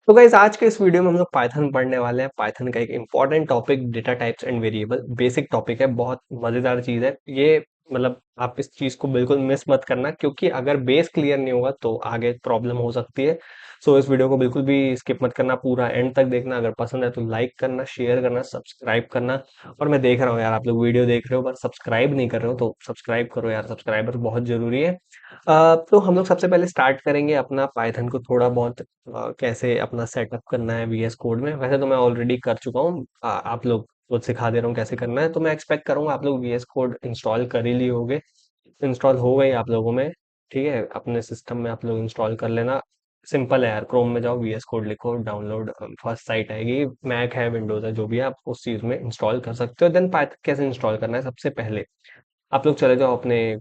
तो गाइस आज के इस वीडियो में हम लोग पाइथन पढ़ने वाले हैं। पाइथन का एक important topic data types and variable basic topic है। बहुत मजेदार चीज है ये। मतलब आप इस चीज को बिल्कुल मिस मत करना, क्योंकि अगर बेस क्लियर नहीं होगा तो आगे प्रॉब्लम हो सकती है। सो इस वीडियो को बिल्कुल भी स्किप मत करना, पूरा एंड तक देखना। अगर पसंद है तो लाइक करना, शेयर करना, सब्सक्राइब करना। और मैं देख रहा हूँ यार, आप लोग वीडियो देख रहे हो पर सब्सक्राइब नहीं कर रहे हो, तो सब्सक्राइब करो यार। सब्सक्राइबर बहुत जरूरी है। तो हम लोग सबसे पहले स्टार्ट करेंगे अपना पाइथन को थोड़ा बहुत कैसे अपना सेटअप करना है वीएस कोड में। वैसे तो मैं ऑलरेडी कर चुका हूँ। आप लोग को सिखा दे रहा हूँ कैसे करना है। तो मैं एक्सपेक्ट करूंगा आप लोग वीएस कोड इंस्टॉल कर ही लिए होगे। इंस्टॉल हो गई आप लोगों में? ठीक है, अपने सिस्टम में आप लोग इंस्टॉल कर लेना। सिंपल है यार, क्रोम में जाओ, वीएस कोड लिखो, डाउनलोड, फर्स्ट साइट आएगी। मैक है, विंडोज है, जो भी है आप उस चीज में इंस्टॉल कर सकते हो। देन पाइथन कैसे इंस्टॉल करना है, सबसे पहले आप लोग चले जाओ अपने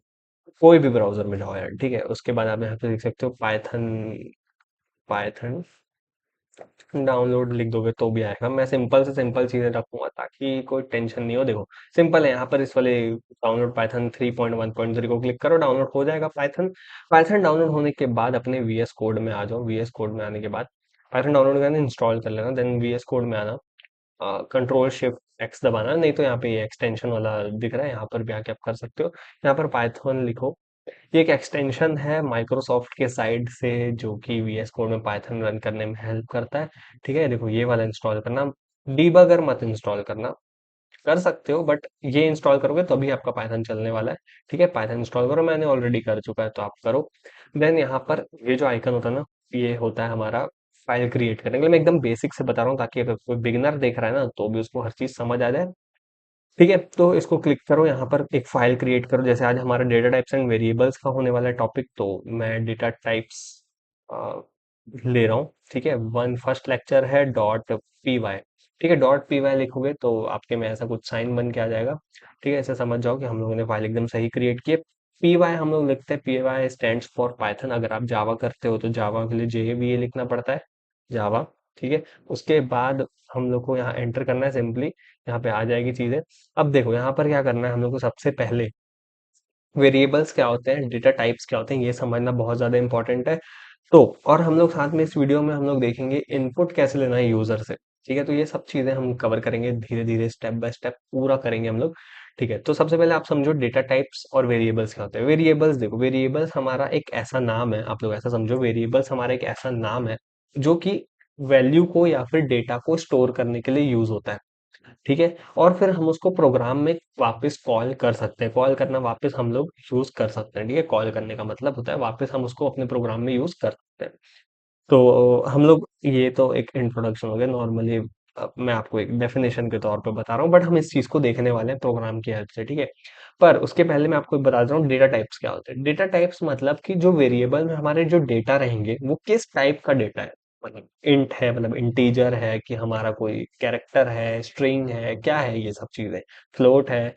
कोई भी ब्राउजर में जाओ यार। ठीक है, उसके बाद आप यहाँ पे लिख सकते हो पाइथन। पाइथन डाउनलोड लिख दोगे तो भी आएगा। मैं सिंपल से सिंपल चीजें रखूंगा ताकि कोई टेंशन नहीं हो। देखो सिंपल है, यहाँ पर इस वाले डाउनलोड पाइथन 3.1.0 को क्लिक करो, डाउनलोड हो जाएगा पाइथन। पाइथन डाउनलोड होने के बाद अपने वीएस कोड में आ जाओ। वीएस कोड में आने के बाद पाइथन डाउनलोड करना, इंस्टॉल कर लेना। देन वीएस कोड में आना, कंट्रोल शिफ्ट एक्स दबाना। नहीं तो यहाँ पे ये एक्सटेंशन वाला दिख रहा है, यहाँ पर भी आके आप कर सकते हो। यहाँ पर पाइथन लिखो। ये एक एक्सटेंशन है माइक्रोसॉफ्ट के साइड से, जो कि वीएस कोड में पाइथन रन करने में हेल्प करता है। ठीक है, देखो ये वाला इंस्टॉल करना। डीबगर मत इंस्टॉल करना, कर सकते हो बट ये इंस्टॉल करोगे तो अभी आपका पाइथन चलने वाला है। ठीक है, पाइथन इंस्टॉल करो, मैंने ऑलरेडी कर चुका है तो आप करो। देन यहाँ पर ये जो आइकन होता है ना, ये होता है हमारा फाइल क्रिएट करने के लिए। मैं एकदम बेसिक से बता रहा हूँ ताकि अगर कोई बिगिनर देख रहा है ना तो भी उसको हर चीज समझ आ जाए। ठीक है, तो इसको क्लिक करो, यहाँ पर एक फाइल क्रिएट करो। जैसे आज हमारा डेटा टाइप्स एंड वेरिएबल्स का होने वाला है टॉपिक, तो मैं डेटा टाइप्स ले रहा हूँ। ठीक है, वन फर्स्ट लेक्चर है डॉट पी वाई। ठीक है, डॉट पी वाई लिखोगे तो आपके में ऐसा कुछ साइन बन के आ जाएगा। ठीक है, ऐसे समझ जाओ कि हम लोगों ने फाइल एकदम सही क्रिएट की है। पी वाई हम लोग लिखते हैं, P Y stands for Python. अगर आप जावा करते हो तो जावा के लिए जे वी ए लिखना पड़ता है, जावा। ठीक है, उसके बाद हम लोग को यहाँ एंटर करना है सिंपली। यहाँ पे आ जाएगी चीजें। अब देखो यहाँ पर क्या करना है हम लोग को, सबसे पहले वेरिएबल्स क्या होते हैं, डेटा टाइप्स क्या होते हैं, ये समझना बहुत ज्यादा इंपॉर्टेंट है। तो और हम लोग साथ में इस वीडियो में हम लोग देखेंगे इनपुट कैसे लेना है यूजर से। ठीक है, तो ये सब चीजें हम कवर करेंगे धीरे धीरे, स्टेप बाय स्टेप पूरा करेंगे हम लोग। ठीक है, तो सबसे पहले आप समझो डेटा टाइप्स और वेरिएबल्स क्या होते हैं। वेरिएबल्स देखो, वेरिएबल्स हमारा एक ऐसा नाम है, आप लोग ऐसा समझो, वेरिएबल्स हमारा एक ऐसा नाम है जो कि वैल्यू को या फिर डेटा को स्टोर करने के लिए यूज होता है। ठीक है, और फिर हम उसको प्रोग्राम में वापस कॉल कर सकते हैं। कॉल करना वापस हम लोग यूज कर सकते हैं। ठीक है, कॉल करने का मतलब होता है वापस हम उसको अपने प्रोग्राम में यूज कर सकते हैं। तो हम लोग, ये तो एक इंट्रोडक्शन हो गया नॉर्मली। मैं आपको एक डेफिनेशन के तौर पे बता रहा हूँ, बट हम इस चीज को देखने वाले हैं प्रोग्राम की हेल्प से। ठीक है, पर उसके पहले मैं आपको बता रहा हूँ डेटा टाइप्स क्या होते हैं। डेटा टाइप्स मतलब कि जो वेरिएबल में हमारे जो डेटा रहेंगे वो किस टाइप का डेटा है। मतलब इंट है, मतलब इंटीजर है, कि हमारा कोई कैरेक्टर है, स्ट्रिंग है, क्या है ये सब चीजें, फ्लोट है।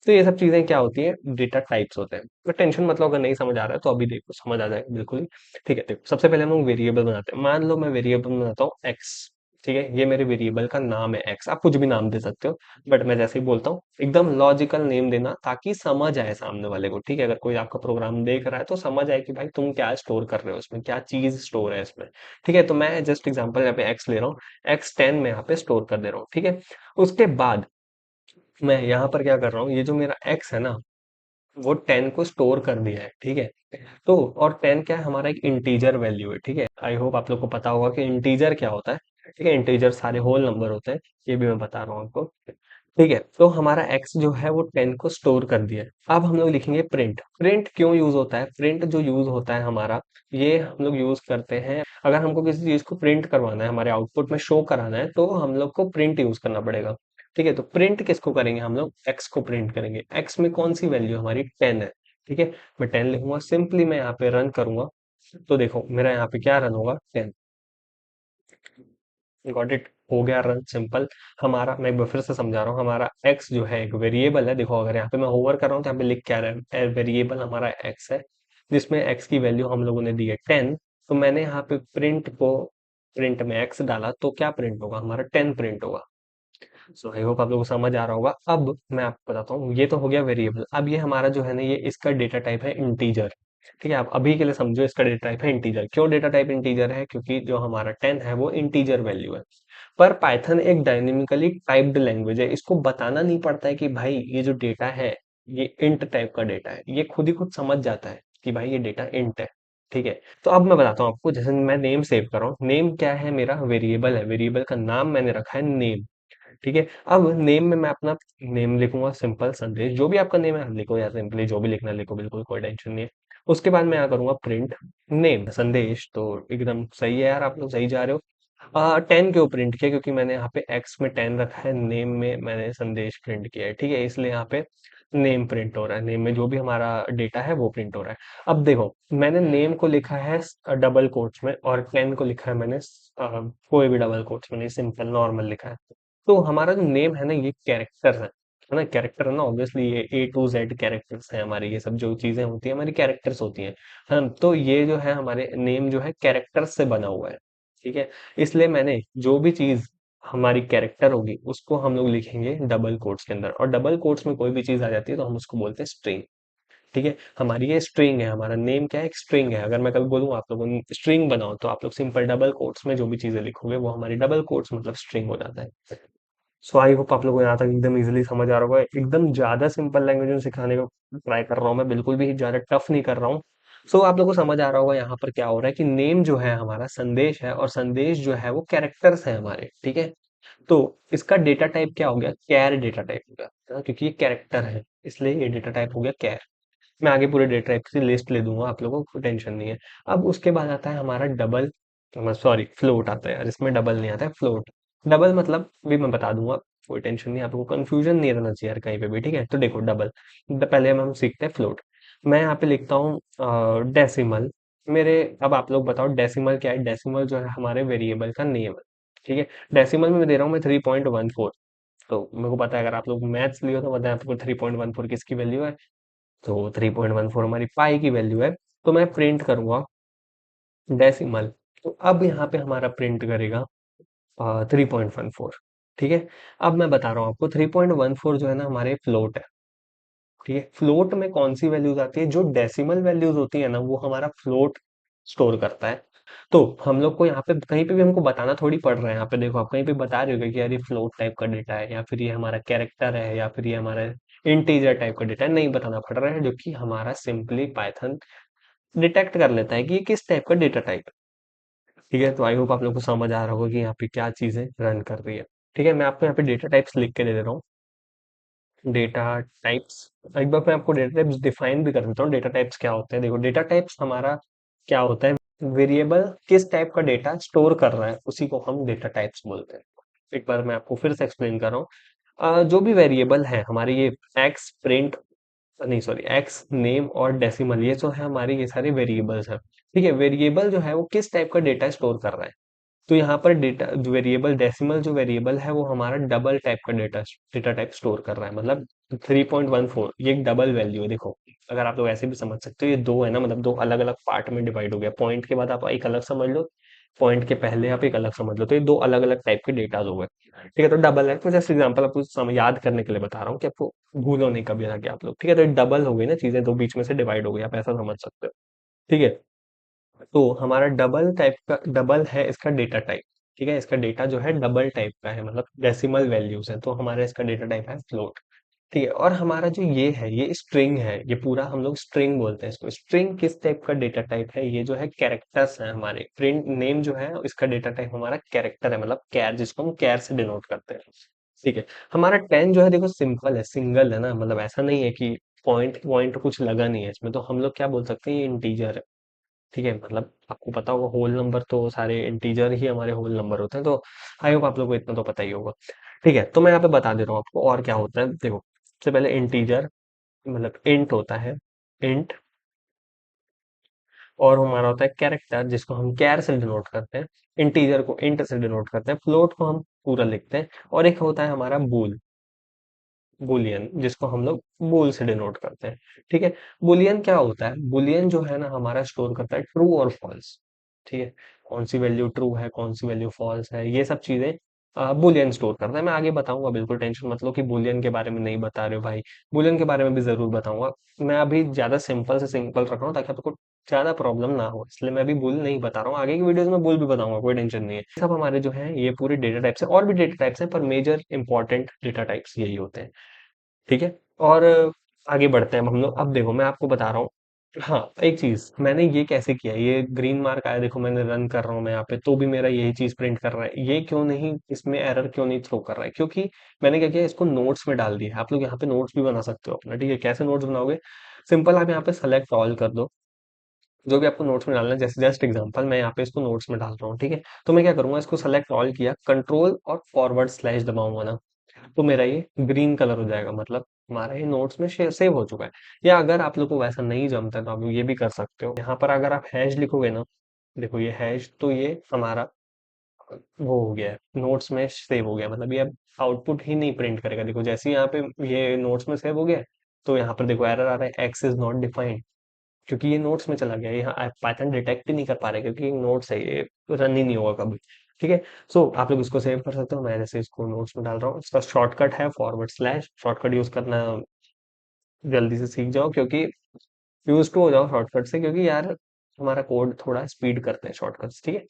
तो ये सब चीजें क्या होती है, डेटा टाइप्स होते हैं। तो टेंशन मतलब, अगर नहीं समझ आ रहा है तो अभी देखो समझ आ जाएगा बिल्कुल ही। ठीक है, देखो सबसे पहले हम लोग वेरिएबल बनाते हैं। मान लो मैं वेरिएबल बनाता हूँ एक्स। ठीक है, ये मेरे वेरिएबल का नाम है एक्स। आप कुछ भी नाम दे सकते हो, बट मैं जैसे ही बोलता हूँ एकदम लॉजिकल नेम देना ताकि समझ आए सामने वाले को। ठीक है, अगर कोई आपका प्रोग्राम देख रहा है तो समझ आए कि भाई तुम क्या स्टोर कर रहे हो इसमें, क्या चीज स्टोर है इसमें। ठीक है, तो मैं जस्ट एग्जांपल यहाँ पे एक्स ले रहा हूँ। एक्स 10 में यहाँ पे स्टोर कर दे रहा हूँ। ठीक है, उसके बाद मैं यहाँ पर क्या कर रहा हूँ, ये जो मेरा एक्स है ना, वो 10 को स्टोर कर दिया है। ठीक है, तो और 10 क्या है, हमारा एक इंटीजर वैल्यू है। ठीक है, आई होप आप लोग को पता होगा कि इंटीजर क्या होता है। ठीक है, इंटीजर सारे होल नंबर होते हैं, ये भी मैं बता रहा हूँ आपको। ठीक है, तो हमारा एक्स जो है वो 10 को स्टोर कर दिया है। अब हम लोग लिखेंगे प्रिंट। प्रिंट क्यों यूज होता है, प्रिंट जो यूज होता है हमारा, ये हम लोग यूज करते हैं अगर हमको किसी चीज को प्रिंट करवाना है, हमारे आउटपुट में शो कराना है, तो हम लोग को प्रिंट यूज करना पड़ेगा। ठीक है, तो प्रिंट किसको करेंगे, हम लोग एक्स को प्रिंट करेंगे। एक्स में कौन सी वैल्यू, हमारी 10 है। ठीक है, मैं 10 लिखूंगा सिंपली, मैं यहाँ पे रन करूंगा तो देखो मेरा यहाँ पे क्या रन होगा, 10। गॉट इट, हो गया रन, सिंपल। हमारा, मैं एक बार फिर से समझा रहा हूँ, हमारा एक्स जो है एक वेरिएबल है। देखो अगर यहाँ पे मैं होवर कर रहा हूँ तो यहाँ पे लिख क्या रहा है, वेरिएबल हमारा एक्स है, जिसमें एक्स की वैल्यू हम लोगों ने दी है 10। तो मैंने यहाँ पे प्रिंट को, प्रिंट में एक्स डाला तो क्या प्रिंट होगा, हमारा 10 प्रिंट होगा। सो आई होप आप लोगों को समझ आ रहा होगा। अब मैं आपको बताता हूँ, ये तो हो गया वेरिएबल। अब ये हमारा जो है ना, ये इसका डेटा टाइप है इंटीजर। ठीक है, आप अभी के लिए समझो इसका डेटा टाइप है इंटीजर। क्यों डेटा टाइप इंटीजर है? क्योंकि जो हमारा 10 है वो इंटीजर वैल्यू है। पर पाइथन एक डायनेमिकली टाइप्ड लैंग्वेज है, इसको बताना नहीं पड़ता है कि भाई ये जो डेटा है ये इंट टाइप का डेटा है, ये खुद ही खुद समझ जाता है कि भाई ये डेटा इंट है। ठीक है, तो अब मैं बताता हूँ आपको, जैसे मैं नेम सेव कर रहा हूँ, नेम क्या है? मेरा वेरिएबल है, वेरिएबल का नाम मैंने रखा है नेम। ठीक है, अब नेम में मैं अपना नेम लिखूंगा सिंपल संदेश, जो भी आपका नेम है लिखो, या सिंपली जो भी लिखना है लिखो, बिल्कुल कोई टेंशन नहीं है। उसके बाद मैं यहाँ करूंगा प्रिंट नेम संदेश, तो एकदम सही है यार, आप लोग सही जा रहे हो। 10 क्यों प्रिंट किया? क्योंकि मैंने यहाँ पे एक्स में 10 रखा है, नेम में मैंने संदेश प्रिंट किया है। ठीक है, इसलिए यहाँ पे नेम प्रिंट हो रहा है, नेम में जो भी हमारा डेटा है वो प्रिंट हो रहा है। अब देखो, मैंने नेम को लिखा है डबल कोट्स में, और 10 को लिखा है मैंने कोई भी डबल कोट्स में नहीं, सिंपल नॉर्मल लिखा है। तो हमारा जो नेम है ना, ये कैरेक्टर है ना, कैरेक्टर है ना, ऑब्वियसली ये A to Z कैरेक्टर्स हैं हमारे, ये सब जो चीजें होती हैं हमारी कैरेक्टर्स होती हैं। हम तो ये जो है हमारे नेम जो है कैरेक्टर्स से बना हुआ है। ठीक है, इसलिए मैंने जो भी चीज हमारी कैरेक्टर होगी उसको हम लोग लिखेंगे डबल कोट्स के अंदर, और डबल कोट्स में कोई भी चीज आ जाती है तो हम उसको बोलते हैं स्ट्रिंग। ठीक है, हमारी ये स्ट्रिंग है, हमारा नेम क्या है? एक स्ट्रिंग है। अगर मैं कभी बोलूँ आप लोगों ने स्ट्रिंग बनाओ, तो आप लोग सिंपल डबल कोट्स में जो भी चीजें लिखोगे वो हमारी डबल कोट्स मतलब स्ट्रिंग हो जाता है। सो आई होप आप लोगों को यहाँ तक एकदम इजीली समझ आ रहा होगा। एकदम ज्यादा सिंपल लैंग्वेज में सिखाने का ट्राई कर रहा हूँ मैं, बिल्कुल भी ज्यादा टफ नहीं कर रहा हूँ। सो आप लोगों को समझ आ रहा होगा यहाँ पर क्या हो रहा है, कि नेम जो है हमारा संदेश है, और संदेश जो है वो कैरेक्टर्स है हमारे। ठीक है, तो इसका डेटा टाइप क्या हो गया? कैर डेटा टाइप हो गया, है ना? क्योंकि ये कैरेक्टर है, इसलिए ये डेटा टाइप हो गया कैर। मैं आगे पूरे डेटा टाइप की लिस्ट ले दूंगा, आप लोगों को टेंशन नहीं है। अब उसके बाद आता है हमारा डबल, सॉरी फ्लोट आता है यार, इसमें डबल नहीं आता है, फ्लोट। डबल मतलब भी मैं बता दूंगा, कोई टेंशन नहीं, आपको कंफ्यूजन नहीं रहना चाहिए यार कहीं पे भी। ठीक है, तो देखो डबल, पहले हम सीखते हैं फ्लोट। मैं यहाँ पे लिखता हूँ डेसिमल मेरे। अब आप लोग बताओ डेसिमल क्या है? डेसिमल जो है हमारे वेरिएबल का नेम है। ठीक है, डेसिमल में मैं दे रहा हूँ मैं 3.14। तो मेरे को पता है, अगर आप लोग मैथ्स लियो तो पता है आपको 3.14 किसकी वैल्यू है। तो 3.14 हमारी पाई की वैल्यू है। तो मैं प्रिंट करूंगा डेसिमल, तो अब यहाँ पे हमारा प्रिंट करेगा 3.14। ठीक है, अब मैं बता रहा हूँ आपको 3.14 जो है ना हमारे फ्लोट है। ठीक है, फ्लोट में कौन सी वैल्यूज आती है? जो डेसिमल वैल्यूज होती है ना वो हमारा फ्लोट स्टोर करता है। तो हम लोग को यहाँ पे कहीं पे भी हमको बताना थोड़ी पड़ रहा है। यहाँ पे देखो, आप कहीं पे बता रहे हो कि यार ये फ्लोट टाइप का डेटा है, या फिर ये हमारा कैरेक्टर है, या फिर ये हमारा इंटीजर टाइप का डेटा है, नहीं बताना पड़ रहा है, जो कि हमारा सिंपली पाइथन डिटेक्ट कर लेता है कि ये किस टाइप का डेटा टाइप है। ठीक है, तो आई होप आप लोग को समझ आ रहा होगा कि यहाँ पे क्या चीजें रन कर रही है। ठीक है, मैं आपको यहाँ पे डेटा टाइप्स लिख के दे दे रहा हूँ। डेटा टाइप्स, एक बार मैं आपको डेटा टाइप्स डिफाइन भी कर देता हूँ। डेटा टाइप्स क्या होते हैं? देखो, डेटा टाइप्स हमारा क्या होता है? वेरिएबल किस टाइप का डेटा स्टोर कर रहा है उसी को हम डेटा टाइप्स बोलते हैं। एक बार मैं आपको फिर से एक्सप्लेन कर रहा हूँ। जो भी वेरिएबल है हमारे, ये एक्स प्रिंट, नहीं सॉरी, एक्स नेम और डेसिमल, ये जो है हमारे ये सारे वेरिएबल्स हैं। ठीक है, वेरिएबल जो है वो किस टाइप का डेटा स्टोर कर रहा है? तो यहाँ पर डेटा वेरिएबल डेसिमल जो वेरिएबल है वो हमारा डबल टाइप का डेटा डेटा टाइप स्टोर कर रहा है। मतलब 3.14 ये एक डबल वैल्यू है। देखो, अगर आप लोग ऐसे भी समझ सकते हो, ये दो है ना, मतलब दो अलग अलग पार्ट में डिवाइड हो गया। पॉइंट के बाद आप एक अलग समझ लो, पॉइंट के पहले आप एक अलग समझ लो, तो ये दो अलग अलग टाइप के डेटा हो गए। ठीक है, तो डबल है, तो जैसे एग्जाम्पल आपको याद करने के लिए बता रहा हूँ कि आपको भूलो नहीं कभी आगे आप लोग। ठीक है, तो डबल हो गई ना चीजें, दो बीच में से डिवाइड हो गई, आप ऐसा समझ सकते हो। ठीक है, तो हमारा डबल टाइप का, डबल है इसका डेटा टाइप। ठीक है, इसका डेटा जो है डबल टाइप का है, मतलब डेसिमल वैल्यूज है, तो हमारा इसका डेटा टाइप है फ्लोट। ठीक है, और हमारा जो ये है ये स्ट्रिंग है, ये पूरा हम लोग स्ट्रिंग बोलते हैं इसको। स्ट्रिंग किस टाइप का डेटा टाइप है? ये जो है कैरेक्टर्स है हमारे। प्रिंट नेम जो है इसका डेटा टाइप हमारा कैरेक्टर है, मतलब कैर, जिसको हम कैर से डिनोट करते हैं। ठीक है, हमारा 10 जो है देखो सिंपल है, सिंगल है ना, मतलब ऐसा नहीं है कि पॉइंट पॉइंट कुछ लगा नहीं है इसमें, तो हम लोग क्या बोल सकते हैं, ये इंटीजर है। ठीक है, मतलब आपको पता होगा होल नंबर तो सारे इंटीजर ही हमारे होल नंबर होते हैं, तो आई होप आप लोगों को इतना तो पता ही होगा। ठीक है, तो मैं यहाँ पे बता दे रहा हूँ आपको और क्या होता है। देखो, सबसे पहले इंटीजर मतलब इंट होता है, इंट। और हमारा होता है कैरेक्टर, जिसको हम कैर से डिनोट करते हैं। इंटीजर को इंट से डिनोट करते हैं, फ्लोट को हम पूरा लिखते हैं। और एक होता है हमारा बूल, बुलियन, जिसको हम लोग बुल से डिनोट करते हैं। ठीक है, बुलियन क्या होता है? बुलियन जो है ना हमारा स्टोर करता है ट्रू और फॉल्स। ठीक है, कौन सी वैल्यू ट्रू है, कौन सी वैल्यू फॉल्स है, ये सब चीजें बुलियन स्टोर करता है। मैं आगे बताऊंगा, बिल्कुल टेंशन मत लो कि बुलियन के बारे में नहीं बता रहे हो भाई, बुलियन के बारे में भी जरूर बताऊंगा। मैं अभी ज्यादा सिंपल से सिंपल रख रहा हूँ ताकि आपको ज्यादा प्रॉब्लम ना हो, इसलिए मैं अभी बुल नहीं बता रहा हूँ। आगे की वीडियोस में बुल भी बताऊंगा, कोई टेंशन नहीं है। सब हमारे जो है ये पूरे डेटा टाइप्स है, और भी डेटा टाइप्स हैं पर मेजर इंपॉर्टेंट डेटा टाइप्स यही होते हैं। ठीक है। और आगे बढ़ते हैं हम लोग। अब देखो मैं आपको बता रहा हूँ। हाँ, एक चीज मैंने ये कैसे किया, ये ग्रीन मार्क आया देखो, मैंने रन कर रहा हूँ मैं यहाँ पे तो भी मेरा यही चीज प्रिंट कर रहा है, ये क्यों नहीं, इसमें एरर क्यों नहीं थ्रो कर रहा है? क्योंकि मैंने क्या किया, इसको नोट्स में डाल दिया है। आप लोग यहाँ पे नोट्स भी बना सकते हो अपना। ठीक है, कैसे नोट्स बनाओगे? सिंपल, आप यहाँ पे सेलेक्ट ऑल कर दो, जो भी आपको नोट्स में डालना है। जैसे जस्ट एग्जांपल मैं यहाँ पे इसको नोट्स में डाल रहा हूँ। ठीक है, तो मैं क्या करूंगा, इसको सेलेक्ट ऑल किया, कंट्रोल और फॉरवर्ड स्लैश दबाऊंगा ना, तो मेरा ये ग्रीन कलर हो जाएगा, मतलब हमारा ये नोट्स में सेव हो चुका है। या अगर आप लोग को वैसा नहीं जमता है तो आप लोग ये भी कर सकते हो, यहाँ पर अगर आप हैश लिखोगे ना, देखो ये हैश, तो ये हमारा वो हो गया है, नोट्स में सेव हो गया, मतलब ये अब आउटपुट ही नहीं प्रिंट करेगा। देखो जैसे ही यहाँ पे ये नोट्स में सेव हो गया है, तो यहाँ पर देखो एरर आ रहा है, एक्स इज नॉट डिफाइंड, क्योंकि ये नोट्स में चला गया। यहाँ पाइथन डिटेक्ट ही नहीं कर पा रहे, क्योंकि नोट्स है, ये रन ही नहीं होगा कभी। ठीक है, सो आप लोग इसको सेव कर सकते हो। मैं जैसे इसको नोट्स में डाल रहा हूँ, इसका शॉर्टकट है फॉरवर्ड स्लैश, शॉर्टकट यूज करना जल्दी से सीख जाओ, क्योंकि यूज टू हो जाओ शॉर्टकट से, क्योंकि यार हमारा कोड थोड़ा स्पीड करते हैं शॉर्टकट्स। ठीक है,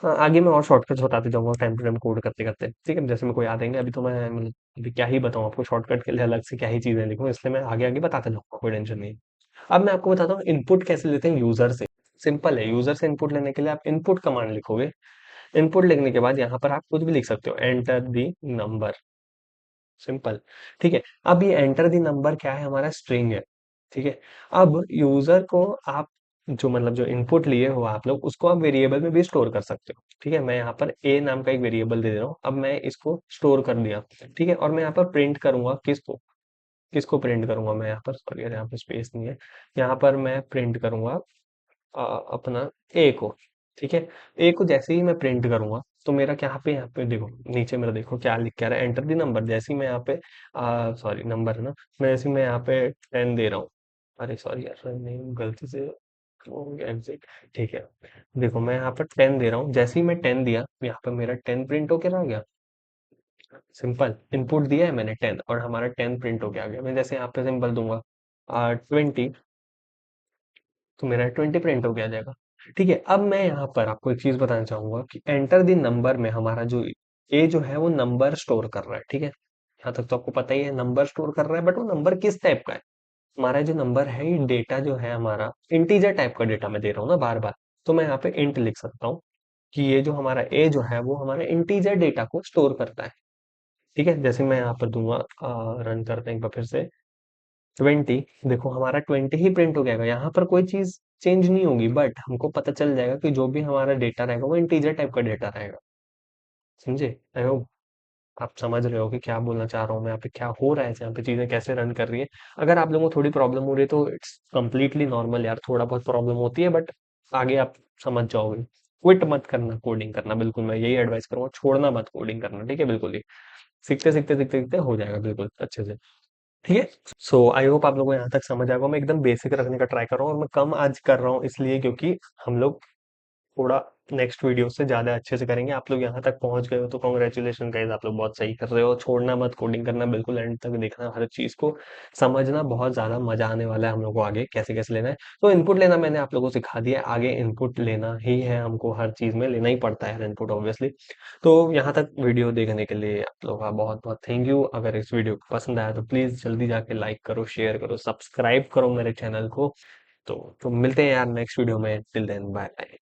हाँ आगे मैं और शॉर्टकट्स बताते जाऊंगा टाइम टू टाइम कोड करते करते। ठीक है, जैसे मेरे को याद आएंगे, अभी तो मैं मतलब अभी क्या ही बताऊँ आपको, शॉर्टकट के लिए अलग से क्या ही चीजें लिखूँ, इसलिए मैं आगे आगे बताते जाऊंगा, कोई टेंशन नहीं है। अब मैं आपको बताता हूँ इनपुट कैसे लेते हैं यूजर से। सिंपल है, यूजर से इनपुट लेने के लिए आप इनपुट कमांड लिखोगे। इनपुट लिखने के बाद यहाँ पर आप कुछ भी लिख सकते हो, एंटर द नंबर, सिंपल। ठीक है, अब ये एंटर द नंबर क्या है, हमारा स्ट्रिंग है। ठीक है, अब यूजर को आप जो मतलब जो इनपुट लिए हो आप लोग, उसको आप वेरिएबल में भी स्टोर कर सकते हो। ठीक है, मैं यहाँ पर ए नाम का एक वेरिएबल दे रहा हूँ, अब मैं इसको स्टोर कर दिया। ठीक है, और मैं यहाँ पर प्रिंट करूंगा किसको, किसको प्रिंट करूंगा मैं यहाँ पर, सॉरी यार यहाँ पे स्पेस नहीं है, यहाँ पर मैं प्रिंट करूंगा अपना ए को। ठीक है, ए को जैसे ही मैं प्रिंट करूंगा, तो मेरा क्या यहाँ पे देखो, नीचे मेरा देखो क्या लिख के आ रहा है, एंटर द नंबर। जैसे ही मैं यहाँ पे सॉरी नंबर है ना, मैं जैसे ही मैं यहाँ पे 10 दे रहा हूँ, अरे सॉरी यार नहीं गलती से हो गया एग्जिट। ठीक है, देखो मैं यहाँ पर 10 दे रहा हूँ, जैसे ही मैं 10 दिया, यहाँ पर मेरा 10 प्रिंट होके आ गया। सिंपल, इनपुट दिया है मैंने 10 और हमारा 10 प्रिंट होके आ गया। मैं जैसे यहाँ पे सिंपल दूंगा 20, तो मेरा 20 प्रिंट हो गया जाएगा। ठीक है, अब मैं यहाँ पर आपको एक चीज बताना चाहूंगा कि एंटर द नंबर में हमारा जो ए जो है वो नंबर स्टोर कर रहा है। ठीक है, यहाँ तक तो आपको पता ही है नंबर स्टोर कर रहा है, बट वो नंबर किस टाइप का है? हमारा जो नंबर है, ये डेटा जो है हमारा इंटीजर टाइप का डेटा मैं दे रहा हूँ ना बार बार, तो मैं यहाँ पे इंट लिख सकता हूँ कि ये जो हमारा ए जो है वो हमारा इंटीजर डेटा को स्टोर करता है। ठीक है, जैसे मैं यहाँ पर दूंगा, रन करते हैं एक बार फिर से, 20, देखो हमारा 20 ही प्रिंट हो जाएगा, यहाँ पर कोई चीज चेंज नहीं होगी, बट हमको पता चल जाएगा कि जो भी हमारा डेटा रहेगा वो इंटीजर टाइप का डेटा रहेगा। समझे? आई होप आप समझ रहे हो कि क्या बोलना चाह रहा हूँ मैं, यहाँ पे क्या हो रहा है, यहाँ पे चीजें कैसे रन कर रही है। अगर आप लोगों को थोड़ी प्रॉब्लम हो रही है तो इट्स कम्प्लीटली नॉर्मल यार, थोड़ा बहुत प्रॉब्लम होती है, बट आगे आप समझ जाओगे। क्विट मत करना कोडिंग करना, बिल्कुल मैं यही एडवाइस करूंगा, छोड़ना मत कोडिंग करना। ठीक है, बिल्कुल ही सीखते सीखते सीखते सीखते हो जाएगा बिल्कुल अच्छे से। ठीक है, सो आई होप आप लोगों को यहाँ तक समझ आएगा। मैं एकदम बेसिक रखने का ट्राई कर रहा हूँ, और मैं कम आज कर रहा हूँ इसलिए क्योंकि हम लोग थोड़ा नेक्स्ट वीडियो से ज्यादा अच्छे से करेंगे। आप लोग यहाँ तक पहुंच गए हो तो कॉन्ग्रेचुलेशन गाइस, आप लोग बहुत सही कर रहे हो। छोड़ना मत कोडिंग करना, बिल्कुल एंड तक देखना, हर चीज को समझना, बहुत ज्यादा मजा आने वाला है हम लोग को आगे कैसे कैसे लेना है। तो इनपुट लेना मैंने आप लोगों को सिखा दिया है, आगे इनपुट लेना ही है हमको, हर चीज में लेना ही पड़ता है इनपुट ऑब्वियसली। तो यहाँ तक वीडियो देखने के लिए आप लोगों का बहुत बहुत थैंक यू। अगर इस वीडियो को पसंद आया तो प्लीज जल्दी जाके लाइक करो, शेयर करो, सब्सक्राइब करो मेरे चैनल को। तो मिलते हैं यार नेक्स्ट वीडियो में, टिल देन बाय बाय।